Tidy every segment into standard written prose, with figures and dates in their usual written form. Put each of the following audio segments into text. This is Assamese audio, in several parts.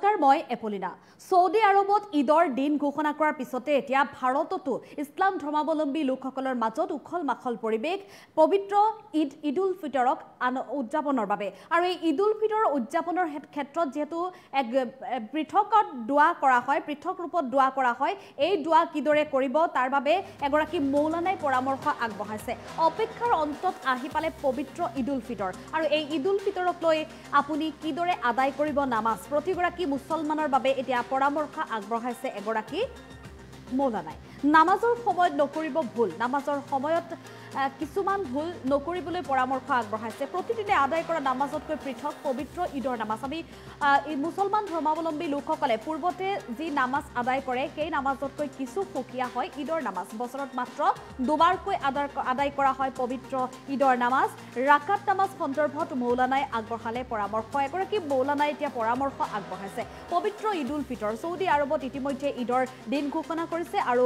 নমস্কাৰ, মই এপলিনা। সৌদি আৰবত ঈদৰ দিন ঘোষণা কৰাৰ পিছতে এতিয়া ভাৰততো ইছলাম ধৰ্মাৱলম্বী লোকসকলৰ মাজত উখল মাখল পৰিৱেশ পবিত্ৰ ঈদ উল ফিতৰক উদযাপনৰ বাবে। আৰু এই ঈদ উল ফিতৰ উদযাপনৰ ক্ষেত্ৰত যেহেতু এক পৃথকত দোৱা কৰা হয়, পৃথক ৰূপত দোৱা কৰা হয়, এই দোৱা কিদৰে কৰিব তাৰ বাবে এগৰাকী মৌলানাই পৰামৰ্শ আগবঢ়াইছে। অপেক্ষাৰ অন্তত আহি পালে পবিত্ৰ ঈদ উল ফিতৰ। আৰু এই ঈদ উল ফিতৰক লৈ আপুনি কিদৰে আদায় কৰিব নামাজ, প্ৰতিগৰাকী মুছলমানৰ বাবে এতিয়া পৰামৰ্শ আগবঢ়াইছে এগৰাকী মৌলানাই। নামাজৰ সময়ত নকৰিব ভুল, নামাজৰ সময়ত কিছুমান ভুল নকৰিবলৈ পৰামৰ্শ আগবঢ়াইছে। প্ৰতিদিনে আদায় কৰা নামাজতকৈ পৃথক পবিত্ৰ ঈদৰ নামাজ। আমি মুছলমান ধৰ্মাৱলম্বী লোকসকলে পূৰ্বতে যি নামাজ আদায় কৰে সেই নামাজতকৈ কিছু সুকীয়া হয় ঈদৰ নামাজ। বছৰত মাত্ৰ দুবাৰকৈ আদায় কৰা হয় পবিত্ৰ ঈদৰ নামাজ। ৰাকাত নামাজ সন্দৰ্ভত মৌলানাই আগবঢ়ালে পৰামৰ্শ। এগৰাকী মৌলানাই এতিয়া পৰামৰ্শ আগবঢ়াইছে। পবিত্ৰ ঈদ উল ফিতৰ সৌদি আৰবত ইতিমধ্যে ঈদৰ দিন ঘোষণা কৰিছে আৰু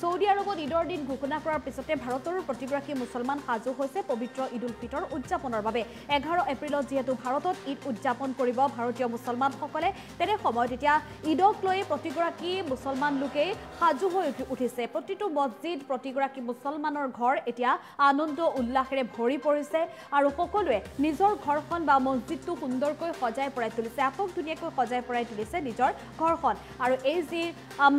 সৌদি আৰবত ঈদৰ দিন ঘোষণা কৰাৰ পিছতে ভাৰতৰ প্ৰতিগৰাকী মুছলমান সাজু হৈছে পবিত্ৰ ঈদ উল ফিতৰ উদযাপনৰ বাবে। 11 এপ্ৰিলত যিহেতু ভাৰতত ঈদ উদযাপন কৰিব ভাৰতীয় মুছলমানসকলে, তেনে সময়ত এতিয়া ঈদক লৈ প্ৰতিগৰাকী মুছলমান লোকেই সাজু হৈ উঠিছে। প্ৰতিটো মছজিদ, প্ৰতিগৰাকী মুছলমানৰ ঘৰ এতিয়া আনন্দ উল্লাসেৰে ভৰি পৰিছে আৰু সকলোৱে নিজৰ ঘৰখন বা মছজিদটো সুন্দৰকৈ সজাই পৰাই তুলিছে, আটক ধুনীয়াকৈ সজাই পৰাই তুলিছে নিজৰ ঘৰখন। আৰু এই যি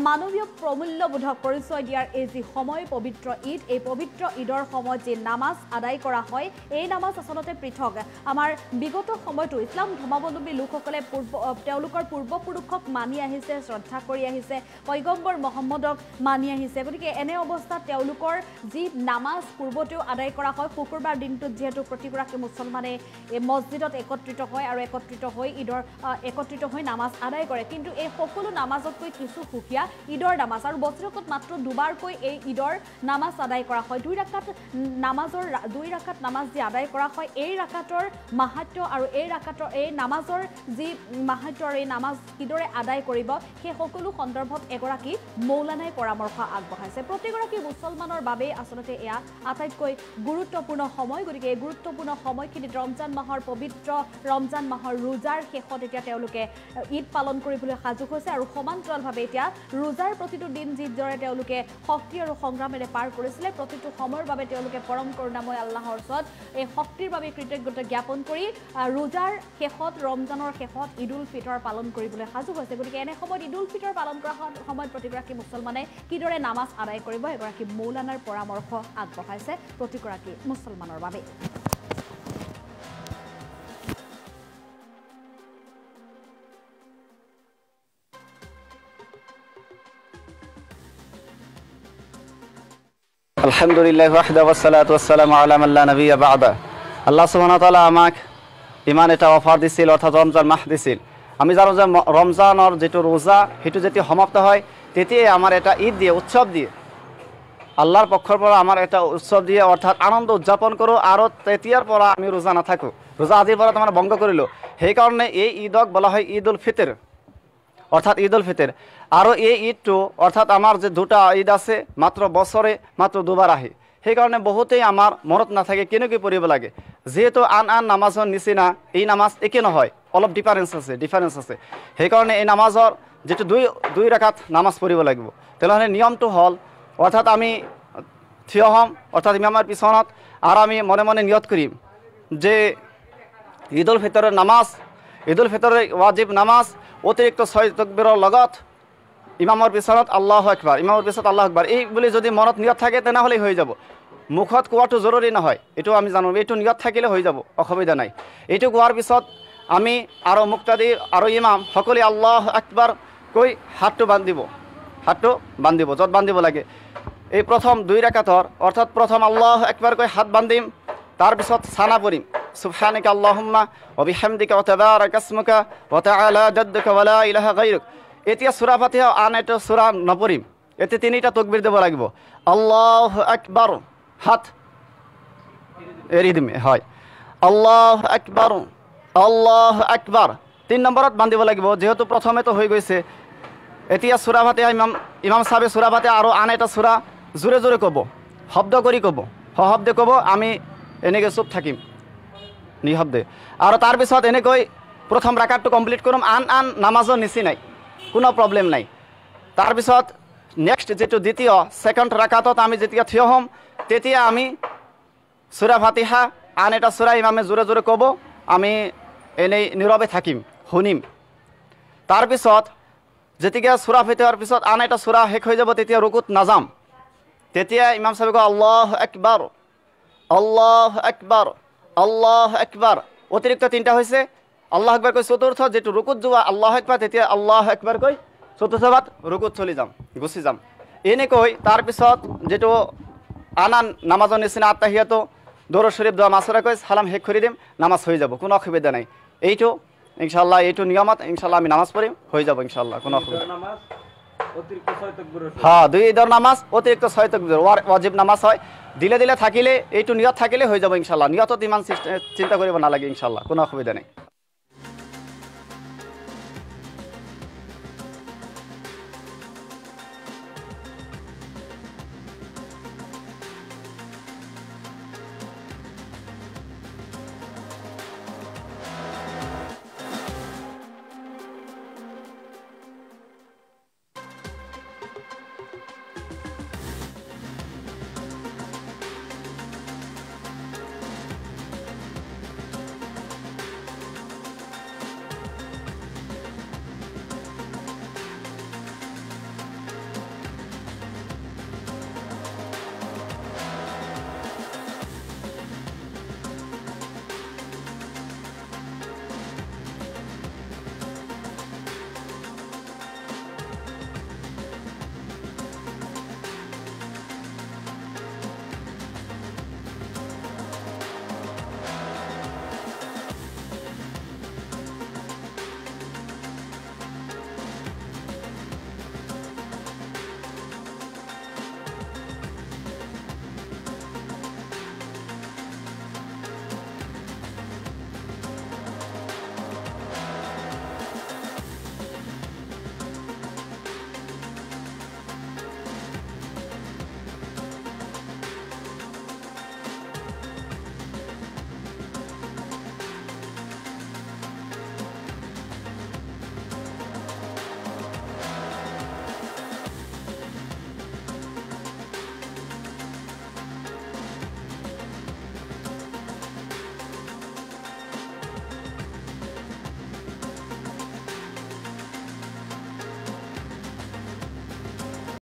মানৱীয় প্ৰমূল্যবোধক পৰিচয় দিয়াৰ এই যি সময় পবিত্ৰ ঈদ, এই পবিত্ৰ ঈদৰ সময়ত যি নামাজ আদায় কৰা হয় এই নামাজ আচলতে পৃথক। আমাৰ বিগত সময়তো ইছলাম ধৰ্মাৱলম্বী লোকসকলে তেওঁলোকৰ পূৰ্বপুৰুষক মানি আহিছে, শ্ৰদ্ধা কৰি আহিছে, পয়গম্বৰ মহম্মদক মানি আহিছে। গতিকে এনে অৱস্থাত তেওঁলোকৰ যি নামাজ পূৰ্বতেও আদায় কৰা হয়, শুকুৰবাৰ দিনটোত যিহেতু প্ৰতিগৰাকী মুছলমানে এই মছজিদত একত্ৰিত হয় আৰু একত্ৰিত হৈ নামাজ আদায় কৰে। কিন্তু এই সকলো নামাজতকৈ কিছু সুকীয়া ঈদৰ নামাজ। আৰু বছৰেকত মাত্ৰ দুবাৰকৈ এই ঈদৰ নামাজ আদায় কৰা হয়। দুই ৰাকাত নামাজ যি আদায় কৰা হয়, এই ৰাকাতৰ মাহাত্য আৰু এই নামাজৰ যি মাহাত্য আৰু এই নামাজ কিদৰে আদায় কৰিব সেই সকলো সন্দৰ্ভত এগৰাকী মৌলানাই পৰামৰ্শ আগবঢ়াইছে। প্ৰতিগৰাকী মুছলমানৰ বাবেই আচলতে এয়া আটাইতকৈ গুৰুত্বপূৰ্ণ সময়। গতিকে এই গুৰুত্বপূৰ্ণ সময়খিনিত ৰমজান মাহৰ পবিত্ৰ ৰমজান মাহৰ ৰোজাৰ শেষত এতিয়া তেওঁলোকে ঈদ পালন কৰিবলৈ সাজু হৈছে আৰু সমান্তৰালভাৱে এতিয়া ৰোজাৰ প্ৰতিটো দিন যিদৰে তেওঁলোকে শক্তি আৰু সংগ্ৰামেৰে পাৰ কৰিছিলে, প্ৰতিটো সময়ৰ বাবে তেওঁলোকে পৰম কৰুণাময় আল্লাহৰ ওচৰত এই শক্তিৰ বাবে কৃতজ্ঞতা জ্ঞাপন কৰি ৰোজাৰ শেষত, ৰমজানৰ শেষত ঈদ উল ফিতৰ পালন কৰিবলৈ সাজু হৈছে। গতিকে এনে সময়ত ঈদ উল ফিতৰ পালন কৰা সময়ত প্ৰতিগৰাকী মুছলমানে কিদৰে নামাজ আদায় কৰিব এগৰাকী মৌলানাৰ পৰামৰ্শ আগবঢ়াইছে প্ৰতিগৰাকী মুছলমানৰ বাবে। আলহামদুলিল্লাহ ওয়াহদা ওয়াসসালাতু ওয়াসসালামু আলা মান লা নাবিয়্যা বা'দা। আল্লাহ সুবহানাহু ওয়া তাআলা আমাক ইমান এটা অফাৰ দিছিল, অৰ্থাৎ ৰমজান মাহ দিছিল। আমি জানো যে ৰমজানৰ যিটো ৰোজা সেইটো যেতিয়া সমাপ্ত হয় তেতিয়াই আমাৰ এটা ঈদ দিয়ে, উৎসৱ দিয়ে, আল্লাহৰ পক্ষৰ পৰা আমাৰ এটা উৎসৱ দিয়ে, অৰ্থাৎ আনন্দ উদযাপন কৰোঁ। আৰু তেতিয়াৰ পৰা আমি ৰোজা নাথাকোঁ, ৰোজা আজিৰ পৰা তাৰমানে ভংগ কৰিলোঁ। সেইকাৰণে এই ঈদক বলা হয় ঈদ উল ফিতৰ, অৰ্থাৎ ঈদ উল ফিতৰ। আৰু এই ঈদটো অৰ্থাৎ আমাৰ যে দুটা ঈদ আছে মাত্ৰ বছৰে মাত্ৰ দুবাৰ আহে, সেইকাৰণে বহুতেই আমাৰ মনত নাথাকে কেনেকৈ পঢ়িব লাগে। যিহেতু আন নামাজৰ নিচিনা এই নামাজ একে নহয়, অলপ ডিফাৰেঞ্চ আছে। সেইকাৰণে এই নামাজৰ যিটো দুই ৰাকাত নামাজ পঢ়িব লাগিব। তেনেহ'লে নিয়মটো হ'ল অৰ্থাৎ আমি থিয় হ'ম, অৰ্থাৎ ইমামৰ পিছনত, আৰু আমি মনে মনে নিয়ত কৰিম যে ঈদ উল ফিতৰৰ নামাজ, ঈদ উল ফিতৰৰ ৱাজিব নামাজ অতিৰিক্ত 6 তাকবীৰৰ লগত ইমামৰ পিছত আল্লাহু আকবাৰ, ইমামৰ পিছত আল্লাহু আকবার, এই বুলি যদি মনত নিয়ত থাকে তেনেহ'লে হৈ যাব। মুখত কোৱাটো জৰুৰী নহয়, এইটো আমি জানো, এইটো নিয়ত থাকিলে হৈ যাব, অসুবিধা নাই। এইটো কোৱাৰ পিছত আমি আৰু মুক্তাদি আৰু ইমাম সকলোৱে আল্লাহু আকবাৰ কৈ হাতটো বান্ধিব, য'ত বান্ধিব লাগে। এই প্ৰথম 2 ৰাকাতৰ অৰ্থাৎ প্ৰথম আল্লাহু আকবাৰ কৈ হাত বান্ধিম, তাৰপিছত চানা পঢ়িম, সুবহানাকা আল্লাহুম্মা ওয়া বিহামদিকা ওয়া তাবারাকা ইসমুকা ওয়া তাআলা জাদ্দুকা ওয়া লা ইলাহা গায়রুক। এতিয়া সূরা ফাতিহা আন এটা সূরা নপঢ়িম, এতে 3টা তাকবীৰ দিব লাগিব। আল্লাহু আকবাৰ, হাত এৰি দিম, হয়, আল্লাহু আকবাৰ, আল্লাহু আকবাৰ 3 নম্বৰত বান্ধিব লাগিব, যেহেতু প্ৰথমেতো হৈ গৈছে। এতিয়া সূৰা ফাতিহা ইমাম সাহেবে সূৰা ফাতিহা আৰু আন এটা সূৰা জোৰে জোৰে ক'ব, শব্দ কৰি ক'ব, সশব্দে ক'ব, আমি এনেকৈ চুপ থাকিম নিশব্দে। আৰু তাৰপিছত এনেকৈ প্ৰথম ৰাকাতটো কমপ্লিট কৰিম আন নামাজৰ নিচিনাই কোনো প্ৰব্লেম নাই তাৰপিছত নেক্সট যেটো দ্বিতীয় সেকেন্ড রাকাতত আমি যেতিয়া থিয় হম তেতিয়া আমি সূরা ফাতিহা আন এটা সূরা ইমামে জোরে জোরে কব আমি এনেই নীরবে থাকিম শুনিম তাৰপিছত যেতিয়া সূৰা ফাতিহাৰ পিছত আন এটা সূরা শেষ হৈ যাব তেতিয়া রুকুত নাযাম তেতিয়া ইমাম সাহেব কয় আল্লাহু আকবার আল্লাহু আকবার আল্লাহু আকবার অতিরিক্ত তিনটা হইছে আল্লাহু আকবার কই চতুর্থ যেটো রুকুত যোৱা আল্লাহু আকবাৰ তেতিয়া আল্লাহু আকবাৰ কই চতুৰ্থবাত ৰুকুত চলি যাম গুছি যাম এনেকৈ তাৰপিছত যেটো আনান নামাজৰ নিচিনা আত্তাহিয়াতো দরুদ শরীফ দোয়া মাসুরা কই সালাম শেষ করে দিম নামাজ হয়ে যাব কোনো অসুবিধা নাই এইটো ইনশাআল্লাহ এইটো নিয়মত ইনশাআল্লাহ আমি নামাজ পড়িম হয়ে যাব ইনশাআল্লাহ কোনো অসুবিধা নামাজ অতিরিক্ত 6 তাকবীর হ্যাঁ দুই ঈদের নামাজ অতিরিক্ত 6 তাকবীর ওয়াজিব নামাজ হয় দিলে দিলে থাকিলে এইটো নিয়ত থাকিলে হয়ে যাব ইনশাআল্লাহ নিয়তত ইমান চিন্তা কৰিব নালাগে ইনশাআল্লাহ কোনো অসুবিধা নাই